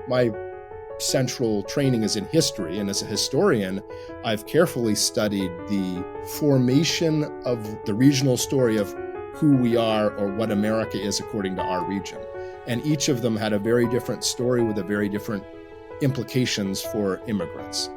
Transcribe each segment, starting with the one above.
my central training is in history, and as a historian, I've carefully studied the formation of the regional story of who we are or what America is according to our region. And each of them had a very different story with a very different implications for immigrants.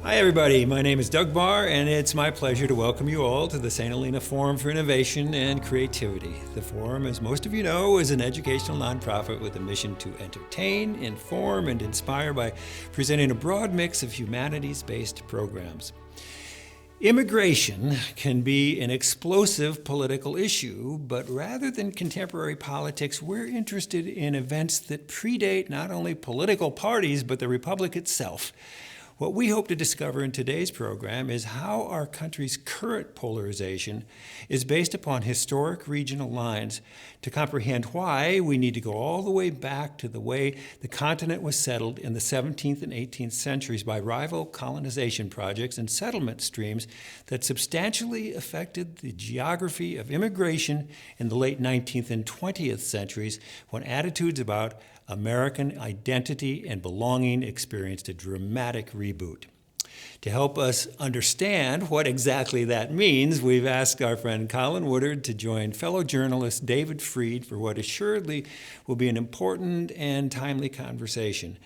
Hi everybody, my name is Doug Barr, and it's my pleasure to welcome you all to the St. Helena Forum for Innovation and Creativity. The Forum, as most of you know, is an educational nonprofit with a mission to entertain, inform, and inspire by presenting a broad mix of humanities-based programs. Immigration can be an explosive political issue, but rather than contemporary politics, we're interested in events that predate not only political parties, but the Republic itself. What we hope to discover in today's program is how our country's current polarization is based upon historic regional lines. To comprehend why, we need to go all the way back to the way the continent was settled in the 17th and 18th centuries by rival colonization projects and settlement streams that substantially affected the geography of immigration in the late 19th and 20th centuries, when attitudes about American identity and belonging experienced a dramatic reboot. To help us understand what exactly that means, we've asked our friend Colin Woodard to join fellow journalist David Freed for what assuredly will be an important and timely conversation.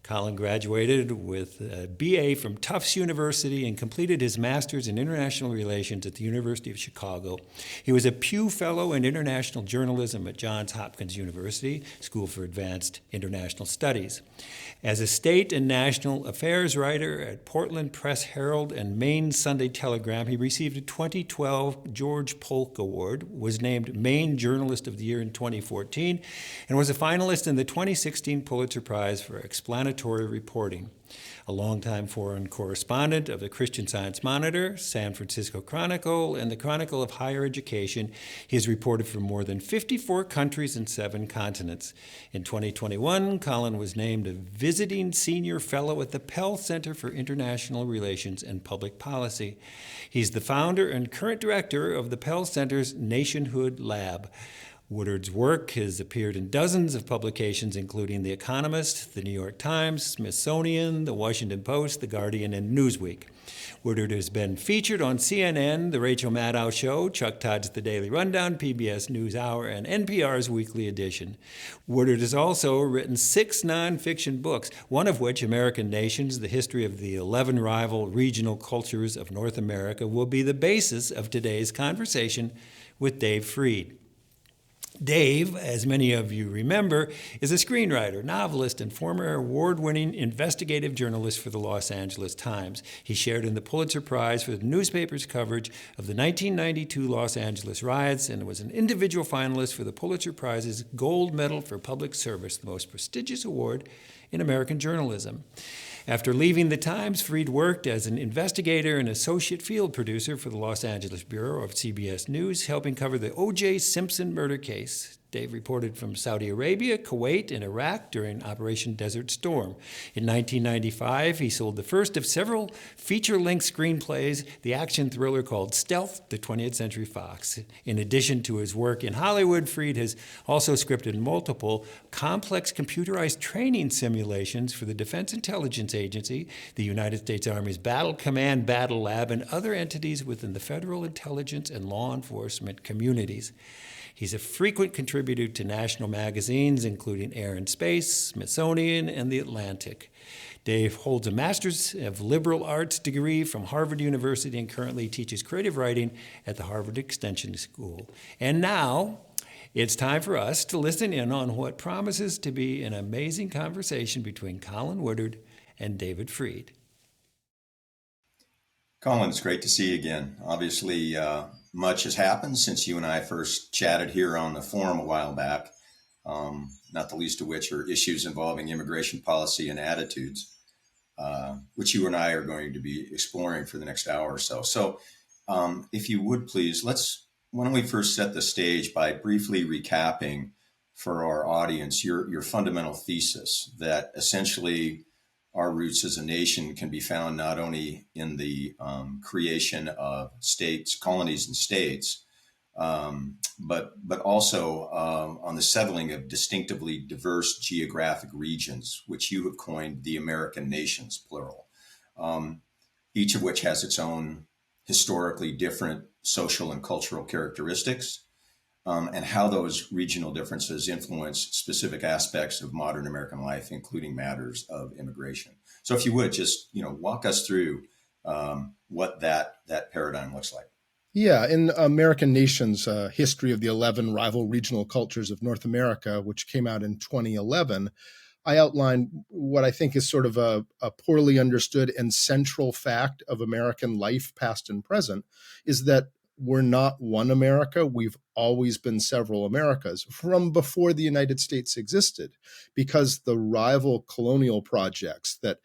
Colin graduated with a BA from Tufts University and completed his master's in international relations at the University of Chicago. He was a Pew Fellow in international journalism at Johns Hopkins University, School for Advanced International Studies. As a state and national affairs writer at Portland Press Herald and Maine Sunday Telegram, he received a 2012 George Polk Award, was named Maine Journalist of the Year in 2014, and was a finalist in the 2016 Pulitzer Prize for explanatory reporting. A longtime foreign correspondent of the Christian Science Monitor, San Francisco Chronicle, and the Chronicle of Higher Education, he has reported from more than 54 countries and 7 continents. In 2021, Colin was named a visiting senior fellow at the Pell Center for International Relations and Public Policy. He's the founder and current director of the Pell Center's Nationhood Lab. Woodard's work has appeared in dozens of publications, including The Economist, The New York Times, Smithsonian, The Washington Post, The Guardian, and Newsweek. Woodard has been featured on CNN, The Rachel Maddow Show, Chuck Todd's The Daily Rundown, PBS NewsHour, and NPR's Weekly Edition. Woodard has also written 6 nonfiction books, one of which, American Nations, The History of the 11 Rival Regional Cultures of North America, will be the basis of today's conversation with Dave Freed. Dave, as many of you remember, is a screenwriter, novelist, and former award-winning investigative journalist for the Los Angeles Times. He shared in the Pulitzer Prize for the newspaper's coverage of the 1992 Los Angeles riots and was an individual finalist for the Pulitzer Prize's Gold Medal for Public Service, the most prestigious award in American journalism. After leaving the Times, Freed worked as an investigator and associate field producer for the Los Angeles Bureau of CBS News, helping cover the O.J. Simpson murder case. Dave reported from Saudi Arabia, Kuwait, and Iraq during Operation Desert Storm. In 1995, he sold the first of several feature-length screenplays, the action thriller called Stealth, to 20th Century Fox. In addition to his work in Hollywood, Freed has also scripted multiple complex computerized training simulations for the Defense Intelligence Agency, the United States Army's Battle Command Battle Lab, and other entities within the federal intelligence and law enforcement communities. He's a frequent contributor to national magazines, including Air and Space, Smithsonian, and The Atlantic. Dave holds a Master's of Liberal Arts degree from Harvard University and currently teaches creative writing at the Harvard Extension School. And now, it's time for us to listen in on what promises to be an amazing conversation between Colin Woodard and David Freed. Colin, it's great to see you again. Obviously, much has happened since you and I first chatted here on the forum a while back, not the least of which are issues involving immigration policy and attitudes, which you and I are going to be exploring for the next hour or so. So if you would please, why don't we first set the stage by briefly recapping for our audience your fundamental thesis that essentially our roots as a nation can be found not only in the creation of states, colonies, and states, but also on the settling of distinctively diverse geographic regions, which you have coined the American nations, plural, each of which has its own historically different social and cultural characteristics, and how those regional differences influence specific aspects of modern American life, including matters of immigration. So, if you would just walk us through what that paradigm looks like. Yeah, in American Nations, History of the 11 Rival Regional Cultures of North America, which came out in 2011, I outlined what I think is sort of a poorly understood and central fact of American life, past and present, is that we're not one America. We've always been several Americas from before the United States existed, because the rival colonial projects that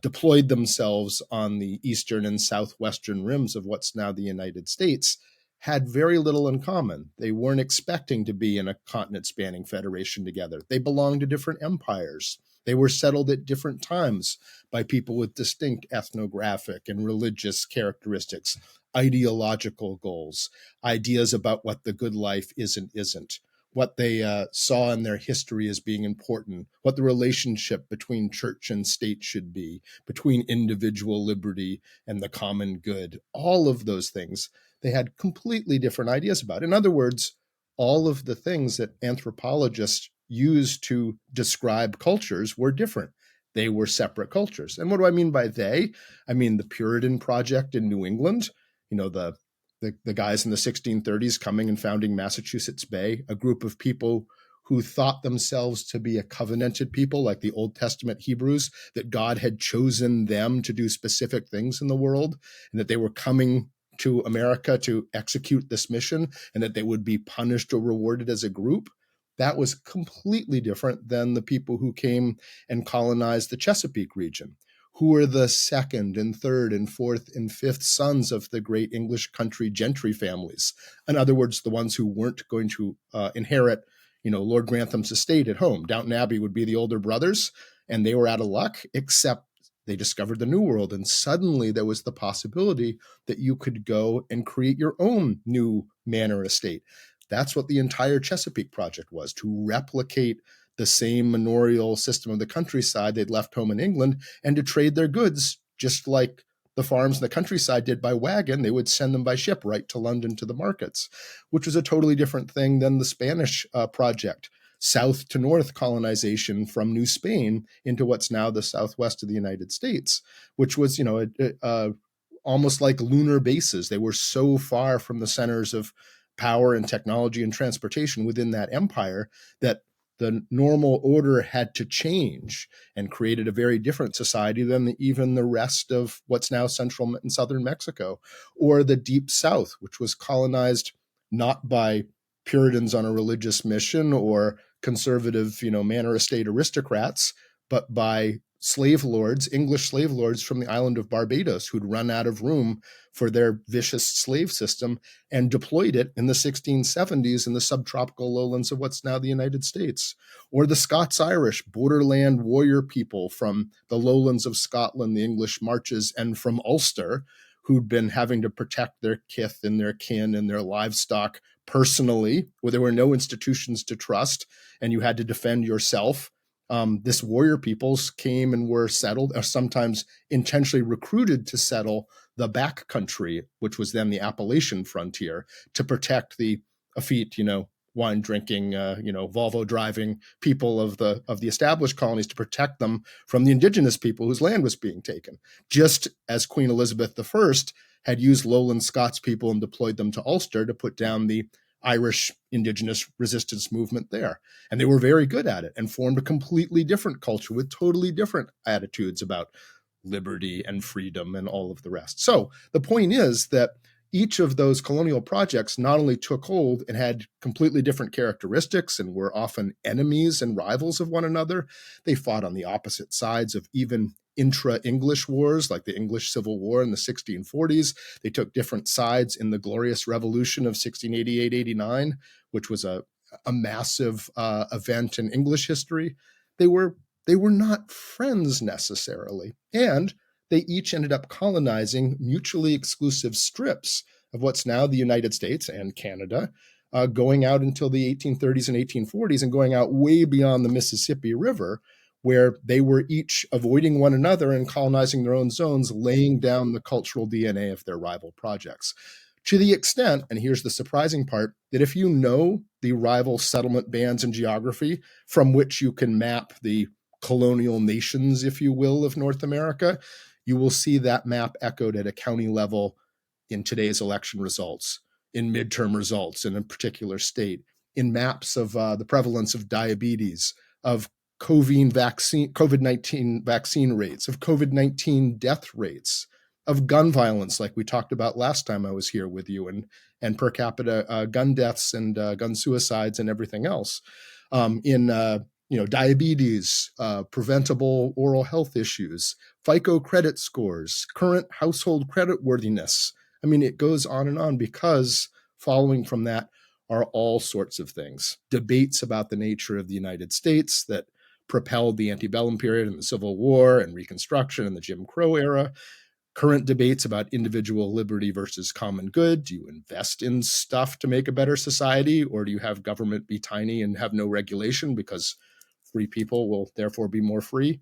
deployed themselves on the eastern and southwestern rims of what's now the United States had very little in common. They weren't expecting to be in a continent-spanning federation together. They belonged to different empires. They were settled at different times by people with distinct ethnographic and religious characteristics, ideological goals, ideas about what the good life is and isn't, what they saw in their history as being important, what the relationship between church and state should be, between individual liberty and the common good. All of those things they had completely different ideas about. In other words, all of the things that anthropologists use to describe cultures were different. They were separate cultures. And what do I mean by they? I mean the Puritan project in New England, the guys in the 1630s coming and founding Massachusetts Bay, a group of people who thought themselves to be a covenanted people, like the Old Testament Hebrews, that God had chosen them to do specific things in the world, and that they were coming to America to execute this mission, and that they would be punished or rewarded as a group. That was completely different than the people who came and colonized the Chesapeake region, who were the second and third and fourth and fifth sons of the great English country gentry families. In other words, the ones who weren't going to inherit, Lord Grantham's estate at home. Downton Abbey would be the older brothers, and they were out of luck, except they discovered the New World, and suddenly there was the possibility that you could go and create your own new manor estate. That's what the entire Chesapeake project was, to replicate the same manorial system of the countryside they'd left home in England, and to trade their goods just like the farms in the countryside did by wagon. They would send them by ship right to London to the markets, which was a totally different thing than the Spanish project. South to north colonization from New Spain into what's now the southwest of the United States, which was, almost like lunar bases. They were so far from the centers of power and technology and transportation within that empire that the normal order had to change, and created a very different society than even the rest of what's now central and southern Mexico, or the Deep South, which was colonized not by Puritans on a religious mission or conservative, manor estate aristocrats, but by slave lords, English slave lords from the island of Barbados, who'd run out of room for their vicious slave system and deployed it in the 1670s in the subtropical lowlands of what's now the United States. Or the Scots-Irish, borderland warrior people from the lowlands of Scotland, the English marches, and from Ulster, who'd been having to protect their kith and their kin and their livestock personally, where there were no institutions to trust, and you had to defend yourself. This warrior peoples came and were settled, or sometimes intentionally recruited to settle the back country, which was then the Appalachian frontier, to protect the effete, wine drinking, Volvo driving people of the established colonies, to protect them from the indigenous people whose land was being taken. Just as Queen Elizabeth I had used lowland Scots people and deployed them to Ulster to put down the Irish indigenous resistance movement there. And they were very good at it and formed a completely different culture with totally different attitudes about liberty and freedom and all of the rest. So the point is that each of those colonial projects not only took hold and had completely different characteristics and were often enemies and rivals of one another, they fought on the opposite sides of even intra-English wars, like the English Civil War in the 1640s. They took different sides in the Glorious Revolution of 1688-89, which was a massive event in English history. They were they were not friends necessarily. And they each ended up colonizing mutually exclusive strips of what's now the United States and Canada, going out until the 1830s and 1840s and going out way beyond the Mississippi River, where they were each avoiding one another and colonizing their own zones, laying down the cultural DNA of their rival projects. To the extent, and here's the surprising part, that if you know the rival settlement bands in geography from which you can map the colonial nations, if you will, of North America, you will see that map echoed at a county level in today's election results, in midterm results in a particular state, in maps of the prevalence of diabetes, of COVID-19 vaccine rates, of COVID-19 death rates, of gun violence, like we talked about last time I was here with you, and per capita gun deaths and gun suicides and everything else, in diabetes, preventable oral health issues, FICO credit scores, current household credit worthiness. I mean, it goes on because following from that are all sorts of things. Debates about the nature of the United States that propelled the antebellum period and the Civil War and Reconstruction and the Jim Crow era. Current debates about individual liberty versus common good. Do you invest in stuff to make a better society, or do you have government be tiny and have no regulation because free people will therefore be more free?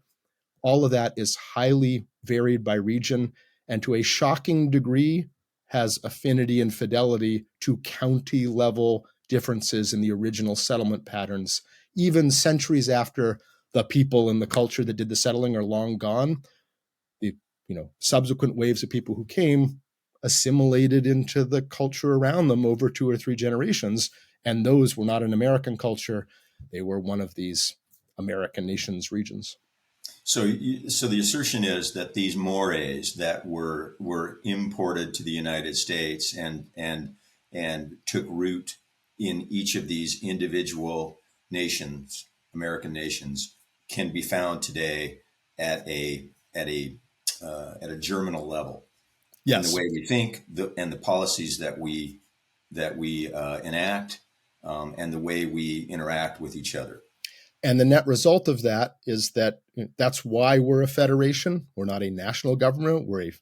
All of that is highly varied by region and to a shocking degree has affinity and fidelity to county level differences in the original settlement patterns, even centuries after the people and the culture that did the settling are long gone. The subsequent waves of people who came assimilated into the culture around them over 2 or 3 generations, and those were not an American culture. They were one of these American nations regions. So the assertion is that these mores that were imported to the United States and took root in each of these individual nations, American nations, can be found today at a germinal level. Yes. In the way we think, and the policies that we enact, and the way we interact with each other. And the net result of that is that that's why we're a federation. We're not a national government. We're a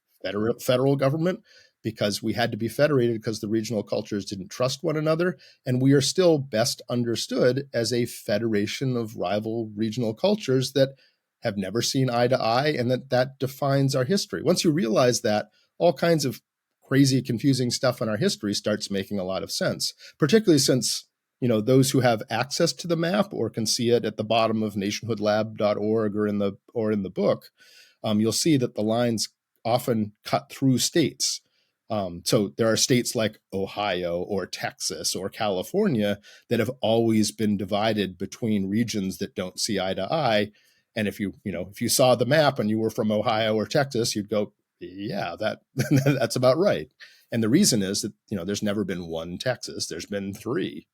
federal government, because we had to be federated because the regional cultures didn't trust one another. And we are still best understood as a federation of rival regional cultures that have never seen eye to eye, and that defines our history. Once you realize that, all kinds of crazy, confusing stuff in our history starts making a lot of sense, particularly since those who have access to the map or can see it at the bottom of nationhoodlab.org or in the book, you'll see that the lines often cut through states. So there are states like Ohio or Texas or California that have always been divided between regions that don't see eye to eye. And if you saw the map and you were from Ohio or Texas, you'd go, yeah, that's about right. And the reason is that, there's never been one Texas, there's been 3.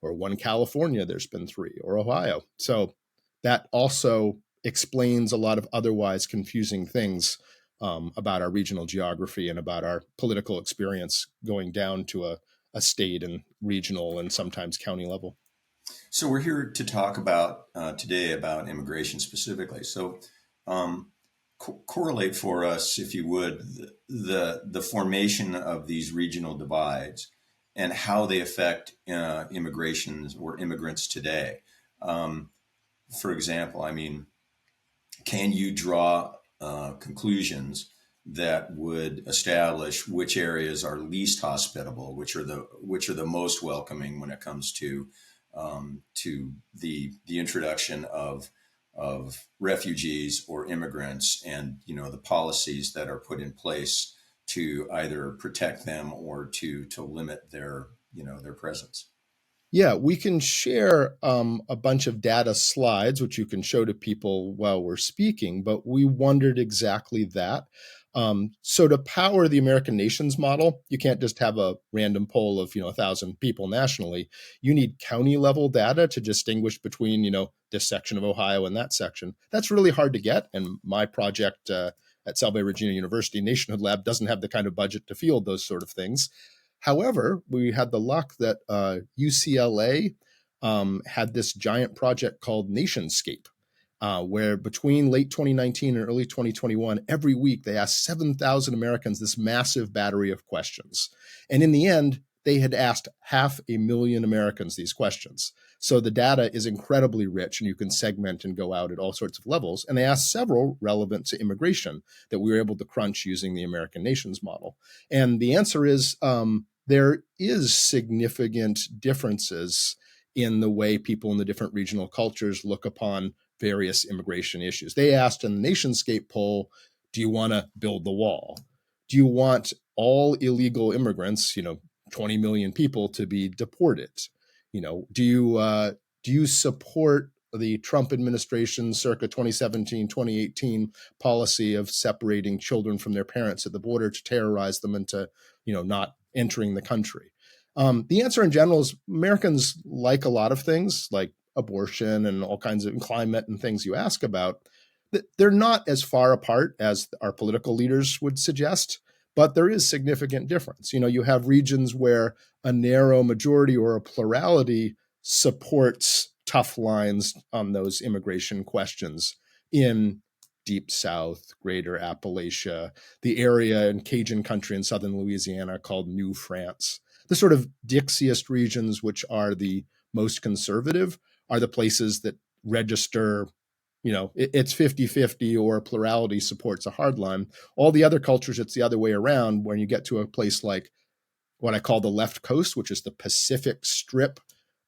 Or one California, there's been 3, or Ohio. So that also explains a lot of otherwise confusing things about our regional geography and about our political experience going down to a state and regional and sometimes county level. So we're here to talk about today about immigration specifically. So correlate for us, if you would, the formation of these regional divides and how they affect immigrations or immigrants today. For example, can you draw conclusions that would establish which areas are least hospitable, which are the most welcoming when it comes to the introduction of refugees or immigrants, and the policies that are put in place to either protect them or to limit their presence? Yeah, we can share a bunch of data slides, which you can show to people while we're speaking, but we wondered exactly that. So to power the American nations model, you can't just have a random poll of 1,000 people nationally. You need county level data to distinguish between this section of Ohio and that section. That's really hard to get, and my project at Salve Regina University Nationhood Lab doesn't have the kind of budget to field those sort of things. However, we had the luck that UCLA had this giant project called Nationscape. where between late 2019 and early 2021, every week they asked 7,000 Americans this massive battery of questions. And in the end, they had asked 500,000 Americans these questions. So the data is incredibly rich, and you can segment and go out at all sorts of levels. And they asked several relevant to immigration that we were able to crunch using the American Nations model. And the answer is there is significant differences in the way people in the different regional cultures look upon various immigration issues. They asked in the Nationscape poll, do you want to build the wall? Do you want all illegal immigrants, 20 million people, to be deported? Do you support the Trump administration circa 2017, 2018 policy of separating children from their parents at the border to terrorize them into, not entering the country? The answer in general is Americans like a lot of things, like abortion and all kinds of climate and things you ask about. They're not as far apart as our political leaders would suggest, but there is significant difference. You have regions where a narrow majority or a plurality supports tough lines on those immigration questions in Deep South, Greater Appalachia, the area in Cajun country in southern Louisiana called New France. The sort of Dixiest regions, which are the most conservative, are the places that register, it's 50-50 or plurality supports a hard line. All the other cultures, it's the other way around. When you get to a place like what I call the left coast, which is the Pacific strip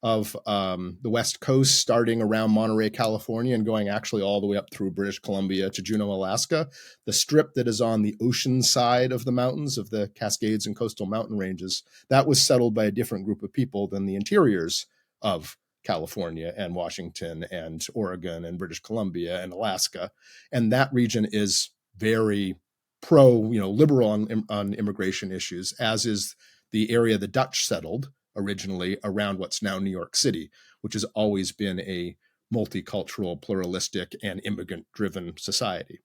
of the West Coast, starting around Monterey, California, and going actually all the way up through British Columbia to Juneau, Alaska, the strip that is on the ocean side of the mountains of the Cascades and coastal mountain ranges, that was settled by a different group of people than the interiors of California and Washington and Oregon and British Columbia and Alaska. And that region is very liberal on immigration issues, as is the area the Dutch settled originally around what's now New York City, which has always been a multicultural, pluralistic, and immigrant-driven society.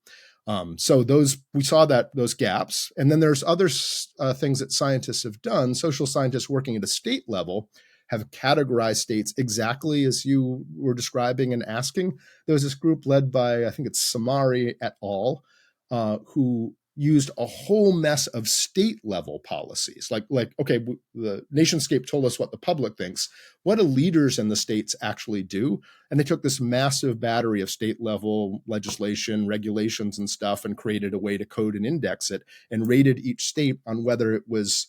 So we saw those gaps. And then there's other things that scientists have done. Social scientists working at a state level have categorized states exactly as you were describing and asking. There was this group led by, I think it's Samari et al., who used a whole mess of state level policies. Like, okay, the Nationscape told us what the public thinks. What do leaders in the states actually do? And they took this massive battery of state level legislation, regulations and stuff, and created a way to code and index it, and rated each state on whether it was,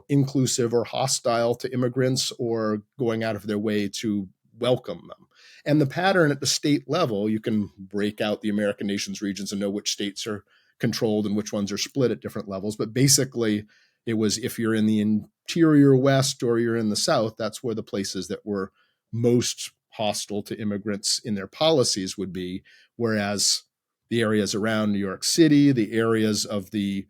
inclusive or hostile to immigrants or going out of their way to welcome them. And the pattern at the state level, you can break out the American nations regions and know which states are controlled and which ones are split at different levels. But basically, it was if you're in the interior West or you're in the South, that's where the places that were most hostile to immigrants in their policies would be. Whereas the areas around New York City, the areas of the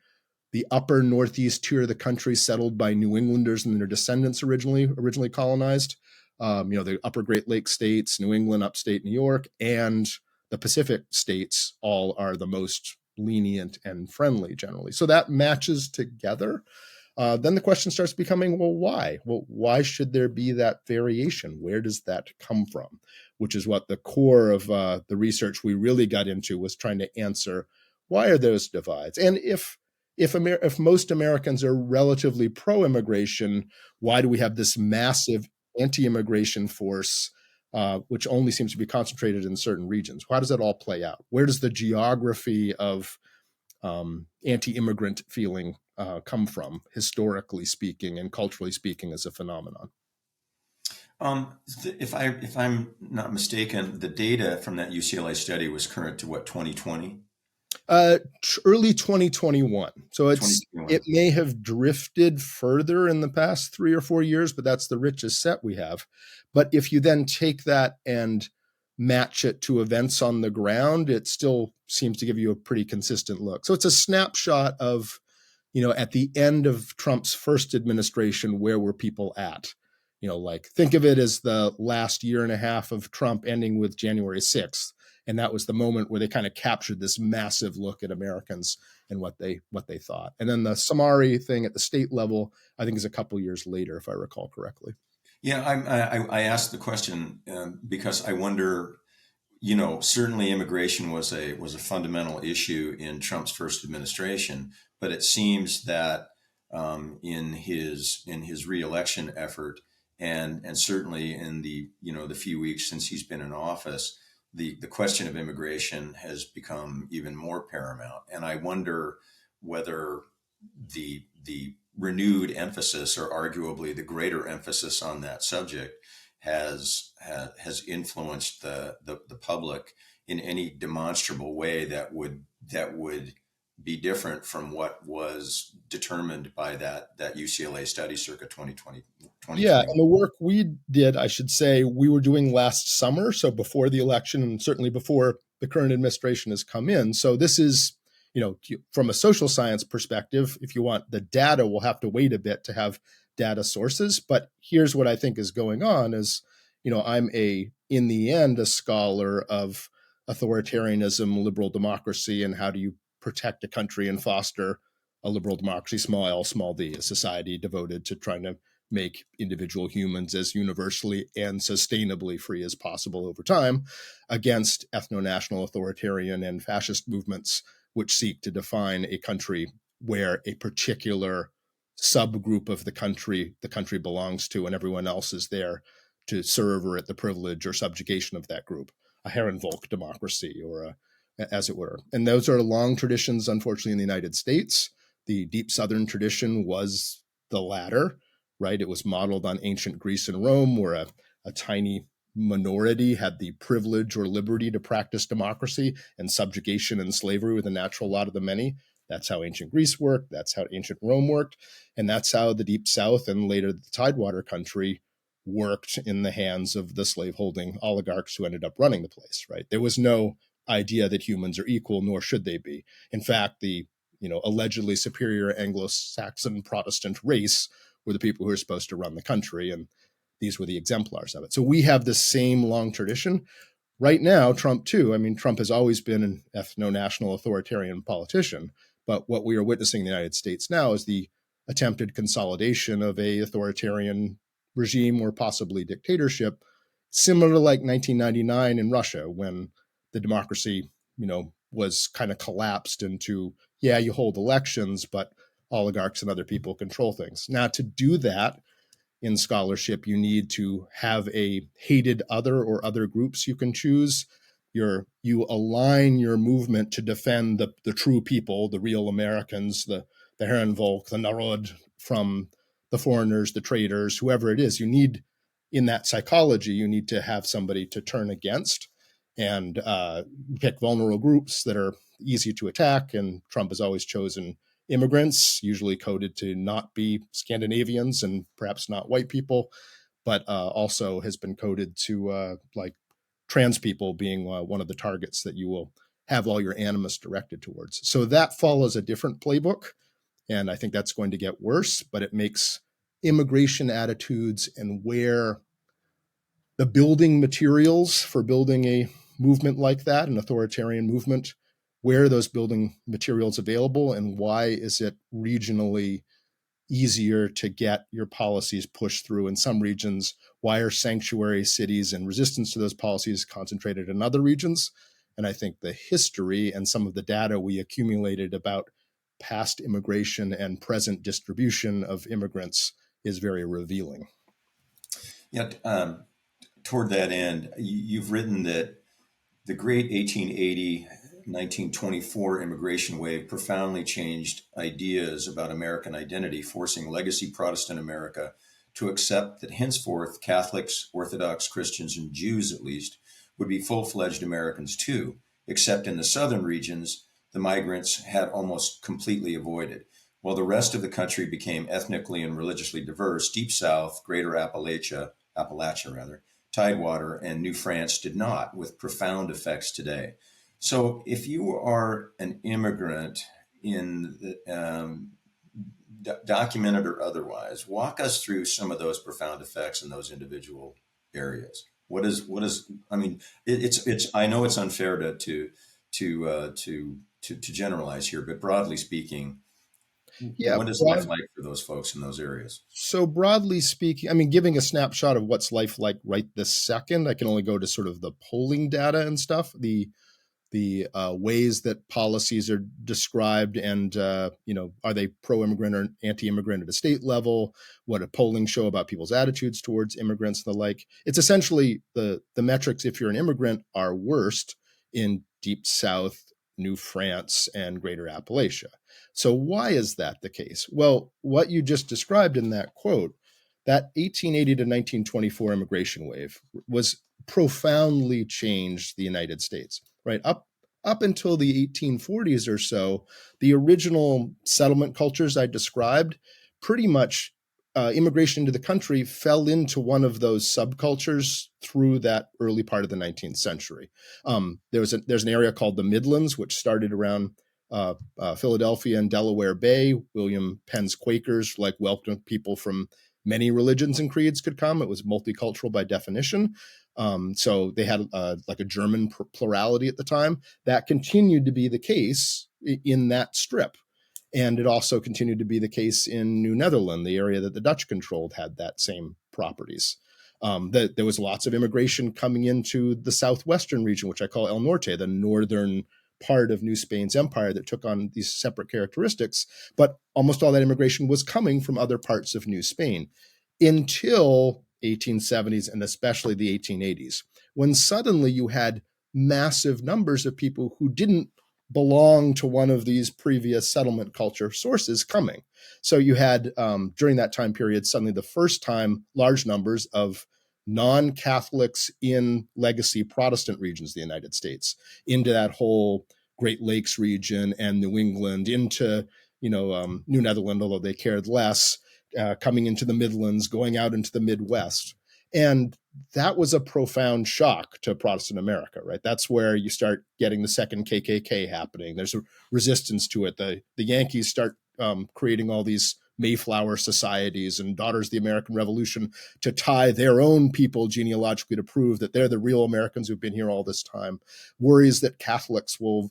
upper northeast tier of the country settled by New Englanders and their descendants originally colonized, the upper Great Lakes states, New England, upstate New York, and the Pacific states all are the most lenient and friendly generally. So that matches together. Then the question starts becoming, well, why? Well, why should there be that variation? Where does that come from? Which is what the core of the research we really got into was trying to answer. Why are those divides? And if most Americans are relatively pro-immigration, why do we have this massive anti-immigration force, which only seems to be concentrated in certain regions? How does that all play out? Where does the geography of anti-immigrant feeling come from, historically speaking and culturally speaking, as a phenomenon? If I'm not mistaken, the data from that UCLA study was current to what, 2020? Early 2021. So it may have drifted further in the past 3 or 4 years, but that's the richest set we have. But if you then take that and match it to events on the ground, it still seems to give you a pretty consistent look. So it's a snapshot of, at the end of Trump's first administration, where were people at? Think of it as the last year and a half of Trump ending with January 6th. And that was the moment where they kind of captured this massive look at Americans and what they thought. And then the Samari thing at the state level, I think, is a couple years later, if I recall correctly. Yeah, I asked the question because I wonder, Certainly immigration was a fundamental issue in Trump's first administration, but it seems that in his reelection effort, and certainly in the few weeks since he's been in office, the question of immigration has become even more paramount. And I wonder whether the renewed emphasis, or arguably the greater emphasis on that subject, has influenced the public in any demonstrable way that would be different from what was determined by that UCLA study circa 2020 Yeah, 2021. and the work we did, I should say, we were doing last summer, so before the election and certainly before the current administration has come in. So this is, from a social science perspective, if you want the data, we'll have to wait a bit to have data sources. But here's what I think is going on is, I'm in the end, a scholar of authoritarianism, liberal democracy, and how do you protect a country and foster a liberal democracy, small L, small d, a society devoted to trying to make individual humans as universally and sustainably free as possible over time, against ethno-national authoritarian and fascist movements which seek to define a country where a particular subgroup of the country belongs to, and everyone else is there to serve or at the privilege or subjugation of that group, a Herrenvolk democracy, or as it were. And those are long traditions, unfortunately, in the United States. The deep Southern tradition was the latter, right? It was modeled on ancient Greece and Rome, where a tiny minority had the privilege or liberty to practice democracy, and subjugation and slavery were the natural lot of the many. That's how ancient Greece worked. That's how ancient Rome worked. And that's how the Deep South and later the Tidewater country worked in the hands of the slaveholding oligarchs who ended up running the place, right? There was no idea that humans are equal, nor should they be. In fact, the allegedly superior Anglo-Saxon Protestant race were the people who were supposed to run the country, and these were the exemplars of it. So we have the same long tradition. Right now, Trump too. I mean, Trump has always been an ethno-national authoritarian politician, but what we are witnessing in the United States now is the attempted consolidation of a authoritarian regime or possibly dictatorship, similar to like 1999 in Russia, when the democracy, was kind of collapsed into, yeah, you hold elections, but oligarchs and other people control things. Now, to do that in scholarship, you need to have a hated other or other groups you can choose. You align your movement to defend the true people, the real Americans, the Herrenvolk, the Narod, from the foreigners, the traders, whoever it is. You need, in that psychology, you need to have somebody to turn against, and pick vulnerable groups that are easy to attack. And Trump has always chosen immigrants, usually coded to not be Scandinavians and perhaps not white people, but also has been coded to like trans people being one of the targets that you will have all your animus directed towards. So that follows a different playbook. And I think that's going to get worse, but it makes immigration attitudes and where the building materials for building a movement like that, an authoritarian movement, where are those building materials available, and why is it regionally easier to get your policies pushed through in some regions? Why are sanctuary cities and resistance to those policies concentrated in other regions? And I think the history and some of the data we accumulated about past immigration and present distribution of immigrants is very revealing. Yeah, toward that end, you've written that the great 1880 1924 immigration wave profoundly changed ideas about American identity, forcing legacy Protestant America to accept that henceforth Catholics, Orthodox Christians, and Jews at least would be full-fledged Americans too, except in the southern regions, the migrants had almost completely avoided. While the rest of the country became ethnically and religiously diverse, Deep South, Greater Appalachia rather, Tidewater, and New France did not, with profound effects today. So, if you are an immigrant in documented or otherwise, walk us through some of those profound effects in those individual areas. What is? I mean, it's. I know it's unfair to generalize here, but broadly speaking, Yeah, What is life like for those folks in those areas? so broadly speaking, I mean, giving a snapshot of what's life like right this second, I can only go to sort of the polling data and stuff. The ways that policies are described, and are they pro-immigrant or anti-immigrant at a state level? What do polling show about people's attitudes towards immigrants and the like? It's essentially the metrics, if you're an immigrant, are worst in Deep South, New France, and Greater Appalachia. So why is that the case? Well, what you just described in that quote, that 1880 to 1924 immigration wave was profoundly changed the United States, right? Up until the 1840s or so, the original settlement cultures I described, pretty much immigration into the country fell into one of those subcultures through that early part of the 19th century. There's an area called the Midlands, which started around Philadelphia and Delaware Bay. William Penn's Quakers welcomed people from many religions and creeds could come. It was multicultural by definition. So they had a German plurality at the time. That continued to be the case in that strip. And it also continued to be the case in New Netherland, the area that the Dutch controlled had that same properties. There was lots of immigration coming into the southwestern region, which I call El Norte, the northern part of New Spain's empire that took on these separate characteristics. But almost all that immigration was coming from other parts of New Spain until 1870s and especially the 1880s, when suddenly you had massive numbers of people who didn't belong to one of these previous settlement culture sources coming. So you had, during that time period, suddenly the first time large numbers of non-Catholics in legacy Protestant regions of the United States into that whole Great Lakes region and New England, into New Netherland, although they cared less, coming into the Midlands, going out into the Midwest. And that was a profound shock to Protestant America, right? That's where you start getting the second KKK happening. There's a resistance to it. The Yankees start creating all these Mayflower societies and Daughters of the American Revolution to tie their own people genealogically to prove that they're the real Americans who've been here all this time. Worries that Catholics will,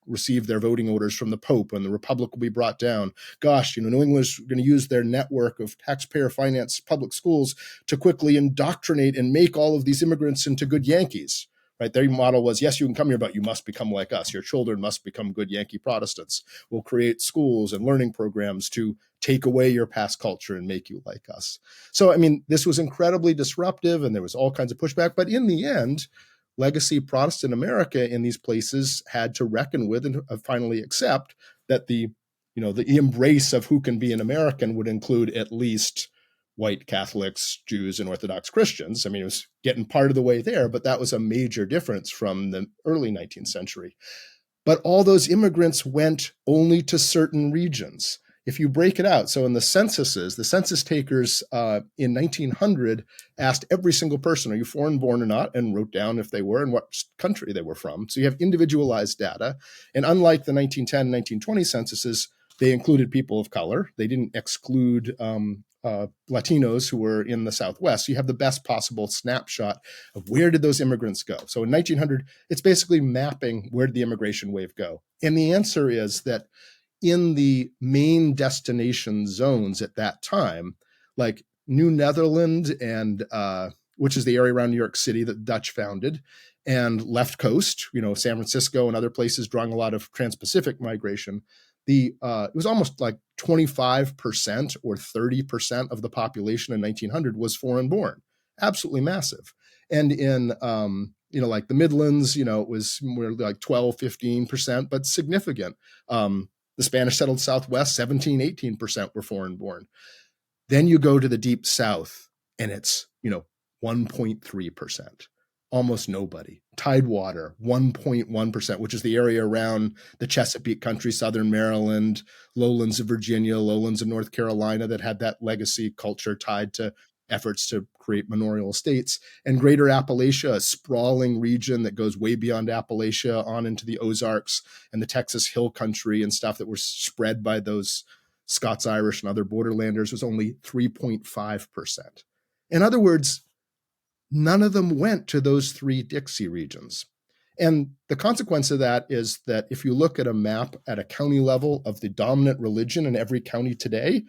receive their voting orders from the Pope and the Republic will be brought down. Gosh, New England's going to use their network of taxpayer-financed public schools to quickly indoctrinate and make all of these immigrants into good Yankees. Right? Their model was, yes, you can come here, but you must become like us. Your children must become good Yankee Protestants. We'll create schools and learning programs to take away your past culture and make you like us. So, this was incredibly disruptive and there was all kinds of pushback. But in the end, legacy Protestant America in these places had to reckon with and finally accept that the embrace of who can be an American would include at least white Catholics, Jews, and Orthodox Christians. It was getting part of the way there, but that was a major difference from the early 19th century. But all those immigrants went only to certain regions. If you break it out, so in the censuses, the census takers in 1900 asked every single person, are you foreign born or not? And wrote down if they were and what country they were from. So you have individualized data. And unlike the 1910, 1920 censuses, they included people of color. They didn't exclude Latinos who were in the Southwest. So you have the best possible snapshot of where did those immigrants go. So in 1900, it's basically mapping where did the immigration wave go. And the answer is that in the main destination zones at that time, like New Netherland and which is the area around New York City that the Dutch founded, and left coast, San Francisco and other places drawing a lot of trans-Pacific migration. It was almost like 25% or 30% of the population in 1900 was foreign born. Absolutely massive. And in like the Midlands, it was more like 12, 15%, but significant. The Spanish settled Southwest, 17, 18% were foreign born. Then you go to the Deep South and it's, 1.3%, almost nobody. Tidewater, 1.1%, which is the area around the Chesapeake country, Southern Maryland, lowlands of Virginia, lowlands of North Carolina that had that legacy culture tied to efforts to create manorial estates, and Greater Appalachia, a sprawling region that goes way beyond Appalachia on into the Ozarks and the Texas Hill Country and stuff that were spread by those Scots-Irish and other borderlanders, was only 3.5%. In other words, none of them went to those three Dixie regions. And the consequence of that is that if you look at a map at a county level of the dominant religion in every county today,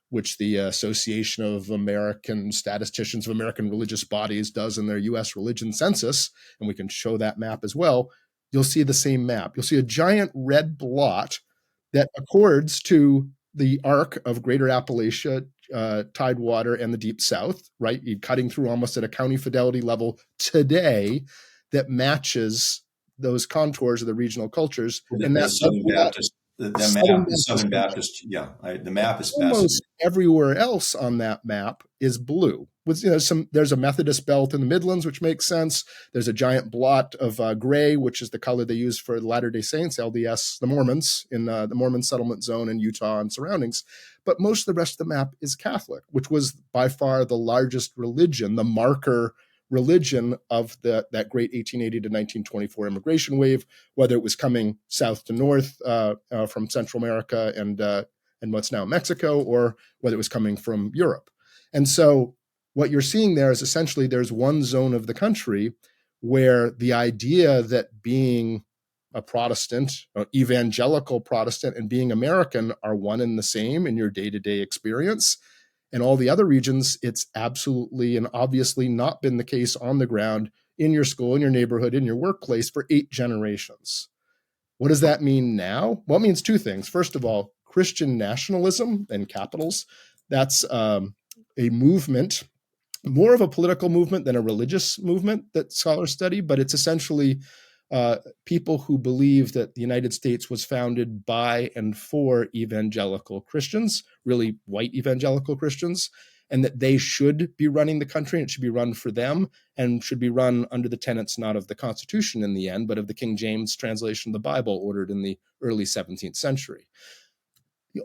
which the Association of American Statisticians of American Religious Bodies does in their US religion census, and we can show that map as well, you'll see the same map. You'll see a giant red blot that accords to the arc of Greater Appalachia, Tidewater, and the Deep South, right? You're cutting through almost at a county fidelity level today that matches those contours of the regional cultures. And The that's Southern Baptist, the Southern Baptist, the map is fascinating. Almost everywhere else on that map is blue. With there's a Methodist belt in the Midlands, which makes sense. There's a giant blot of gray, which is the color they use for the Latter-day Saints, LDS, the Mormons in the Mormon settlement zone in Utah and surroundings. But most of the rest of the map is Catholic, which was by far the largest religion, the marker religion of that great 1880 to 1924 immigration wave, whether it was coming south to north from Central America and what's now Mexico, or whether it was coming from Europe. And so what you're seeing there is essentially there's one zone of the country where the idea that being a Protestant, evangelical Protestant, and being American are one and the same in your day-to-day experience. And all the other regions, it's absolutely and obviously not been the case on the ground in your school, in your neighborhood, in your workplace for 8 generations. What does that mean now? Well, it means 2 things. First of all, Christian nationalism, in capitals, that's a movement, more of a political movement than a religious movement that scholars study, but it's essentially people who believe that the United States was founded by and for evangelical Christians, really white evangelical Christians, and that they should be running the country, and it should be run for them, and should be run under the tenets not of the Constitution in the end, but of the King James translation of the Bible ordered in the early 17th century.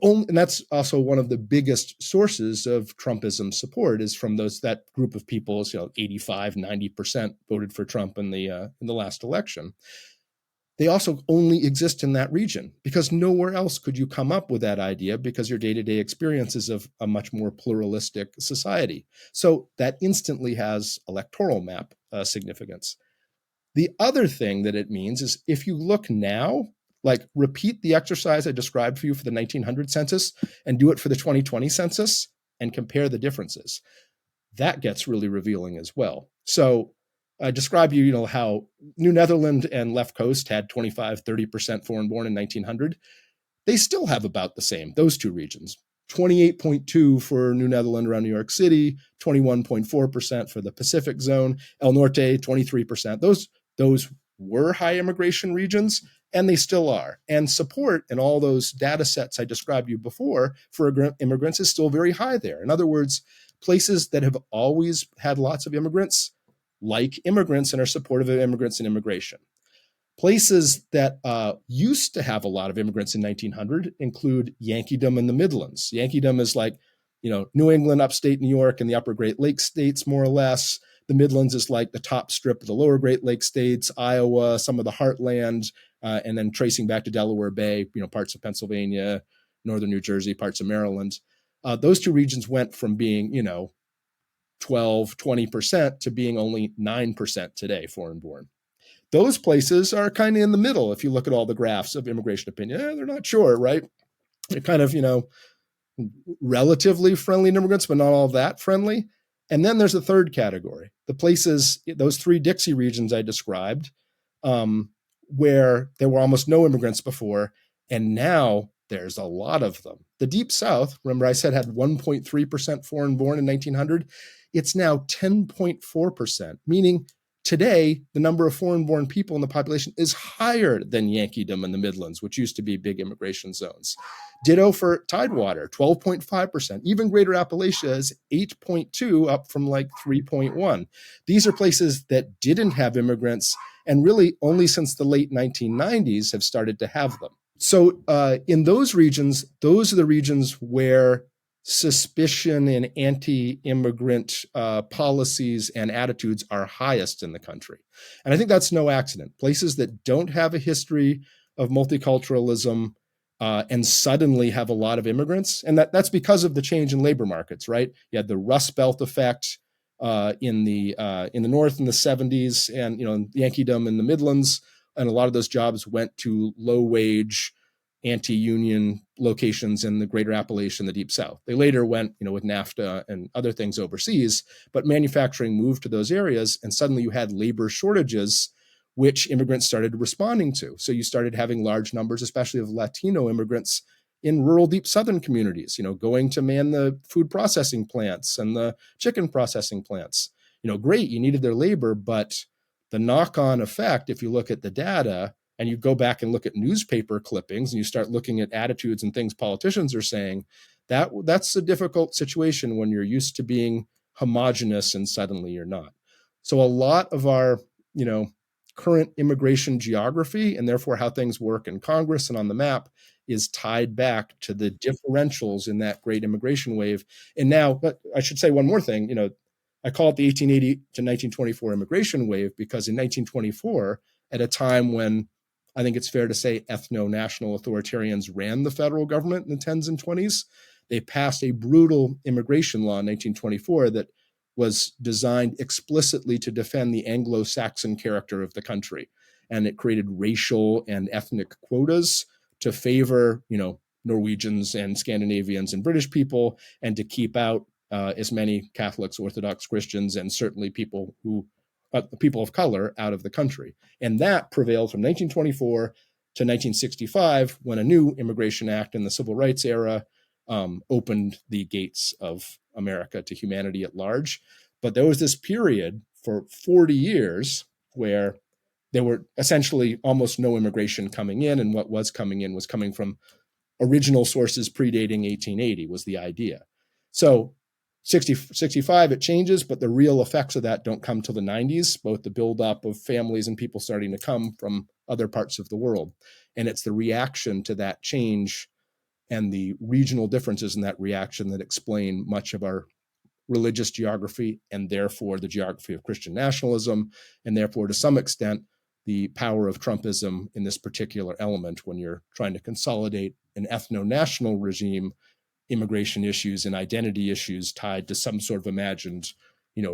And that's also one of the biggest sources of Trumpism support is from that group of people. 85, 90% voted for Trump in the last election. They also only exist in that region because nowhere else could you come up with that idea because your day-to-day experience is of a much more pluralistic society. So that instantly has electoral map significance. The other thing that it means is if you look now, like repeat the exercise I described for you for the 1900 census and do it for the 2020 census and compare the differences. That gets really revealing as well. So I described how New Netherland and Left Coast had 25, 30% foreign born in 1900. They still have about the same, those 2 regions. 28.2 for New Netherland around New York City, 21.4% for the Pacific zone, El Norte, 23%. Those were high immigration regions, and they still are. And support in all those data sets I described you before for immigrants is still very high there. In other words, places that have always had lots of immigrants like immigrants and are supportive of immigrants and immigration. Places that used to have a lot of immigrants in 1900 include Yankeedom in the Midlands. Yankeedom is like, New England, upstate New York, and the upper Great Lakes states, more or less. The Midlands is like the top strip of the lower Great Lakes states, Iowa, some of the heartland, and then tracing back to Delaware Bay, parts of Pennsylvania, northern New Jersey, parts of Maryland. Those 2 regions went from being, 12, 20% to being only 9% today, foreign born. Those places are kind of in the middle. If you look at all the graphs of immigration opinion, they're not sure, right? They're kind of, relatively friendly to immigrants, but not all that friendly. And then there's a third category, the places, those 3 Dixie regions I described, where there were almost no immigrants before, and now there's a lot of them. The Deep South, remember I said had 1.3% foreign born in 1900. It's now 10.4%, meaning today the number of foreign born people in the population is higher than Yankeedom in the Midlands, which used to be big immigration zones. Ditto for Tidewater, 12.5%. Even Greater Appalachia is 8.2, up from like 3.1. These are places that didn't have immigrants and really only since the late 1990s have started to have them. So in those regions, those are the regions where suspicion and anti-immigrant policies and attitudes are highest in the country. And I think that's no accident. Places that don't have a history of multiculturalism and suddenly have a lot of immigrants, and that's because of the change in labor markets, right? You had the Rust Belt effect in the north in the 70s, and Yankeedom in the Midlands And a lot of those jobs went to low wage, anti-union locations in the greater Appalachia, the Deep South. They later went, with NAFTA and other things overseas, but manufacturing moved to those areas, and suddenly you had labor shortages, which immigrants started responding to. So you started having large numbers, especially of Latino immigrants in rural deep southern communities, going to man the food processing plants and the chicken processing plants. Great, you needed their labor, but the knock-on effect, if you look at the data and you go back and look at newspaper clippings and you start looking at attitudes and things politicians are saying, that's a difficult situation when you're used to being homogenous and suddenly you're not. So a lot of our, current immigration geography, and therefore how things work in Congress and on the map, is tied back to the differentials in that great immigration wave. And now, but I should say one more thing, I call it the 1880 to 1924 immigration wave because in 1924, at a time when I think it's fair to say ethno-national authoritarians ran the federal government in the 10s and 20s, they passed a brutal immigration law in 1924 that was designed explicitly to defend the Anglo-Saxon character of the country. And it created racial and ethnic quotas to favor, Norwegians and Scandinavians and British people, and to keep out as many Catholics, Orthodox Christians, and certainly people of color out of the country. And that prevailed from 1924 to 1965, when a new Immigration Act in the Civil Rights era opened the gates of America to humanity at large. But there was this period for 40 years where there were essentially almost no immigration coming in, and what was coming in was coming from original sources predating 1880 was the idea. So 65, it changes, but the real effects of that don't come till the 90s, both the buildup of families and people starting to come from other parts of the world. And it's the reaction to that change and the regional differences in that reaction that explain much of our religious geography, and therefore the geography of Christian nationalism, and therefore to some extent the power of Trumpism in this particular element when you're trying to consolidate an ethno-national regime, immigration issues and identity issues tied to some sort of imagined,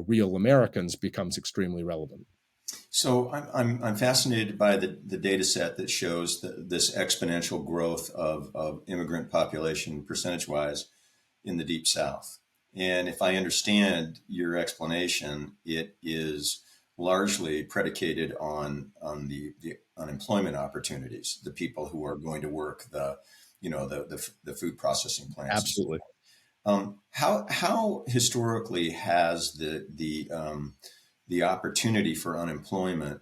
real Americans becomes extremely relevant. So I'm fascinated by the data set that shows this exponential growth of immigrant population percentage-wise in the Deep South. And if I understand your explanation, it is largely predicated on the unemployment opportunities, the people who are going to work the food processing plants. Absolutely. How historically has the opportunity for unemployment